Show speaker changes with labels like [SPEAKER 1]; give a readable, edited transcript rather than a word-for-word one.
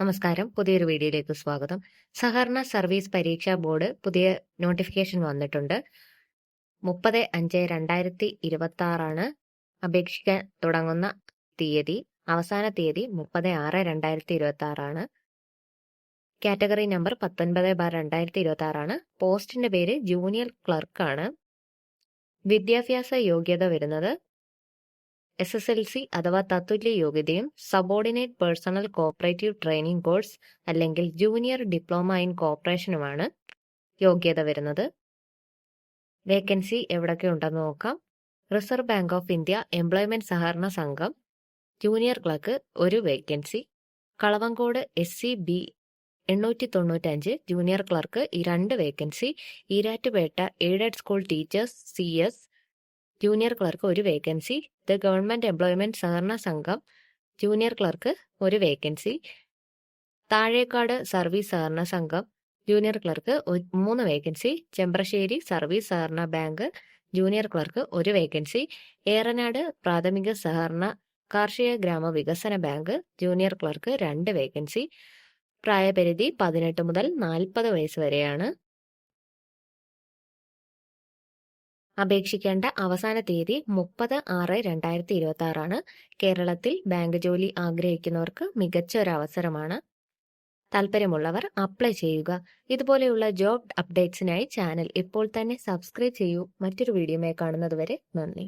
[SPEAKER 1] നമസ്കാരം. പുതിയൊരു വീഡിയോയിലേക്ക് സ്വാഗതം. സഹകരണ സർവീസ് പരീക്ഷാ ബോർഡ് പുതിയ നോട്ടിഫിക്കേഷൻ വന്നിട്ടുണ്ട്. 30/5/2026 അപേക്ഷിക്കാൻ തുടങ്ങുന്ന തീയതി. അവസാന തീയതി 30/6/2026. Category number 19/2026. പോസ്റ്റിന്റെ പേര് ജൂനിയർ ക്ലർക്കാണ്. വിദ്യാഭ്യാസ യോഗ്യത വരുന്നത് SSLC അഥവാ തത്തുല്യ യോഗ്യതയും subordinate personnel cooperative training course അല്ലെങ്കിൽ ജൂനിയർ ഡിപ്ലോമ ഇൻ കോപ്പറേഷനുമാണ് യോഗ്യത വരുന്നത്. വേക്കൻസി എവിടൊക്കെ ഉണ്ടെന്ന് നോക്കാം. Reserve bank of India employment സഹകരണ സംഘം junior clerk 1 vacancy. Kalavankode SCB 895 junior clerk 2 vacancy. Erattupetta aided school teachers CS junior clerk 1 vacancy. The government employment സഹകരണ സംഘം junior clerk 1 vacancy. Thazhekkad service സഹകരണ സംഘം junior clerk 3 vacancy. Chembrassery service സഹകരണ bank junior clerk 1 vacancy. Eranad പ്രാഥമിക സഹകരണ കാർഷിക ഗ്രാമ വികസന ബാങ്ക് ജൂനിയർ ക്ലർക്ക് 2 വേക്കൻസി. പ്രായപരിധി 18 മുതൽ 40 വയസ്സ് വരെയാണ്. അപേക്ഷിക്കേണ്ട അവസാന തീയതി 30/6/2026. കേരളത്തിൽ ബാങ്ക് ജോലി ആഗ്രഹിക്കുന്നവർക്ക് മികച്ച ഒരു അവസരമാണ്. താല്പര്യമുള്ളവർ അപ്ലൈ ചെയ്യുക. ഇതുപോലെയുള്ള ജോബ് അപ്ഡേറ്റ്സിനായി ചാനൽ ഇപ്പോൾ തന്നെ സബ്സ്ക്രൈബ് ചെയ്യൂ. മറ്റൊരു വീഡിയോയുമായി കാണുന്നതുവരെ നന്ദി.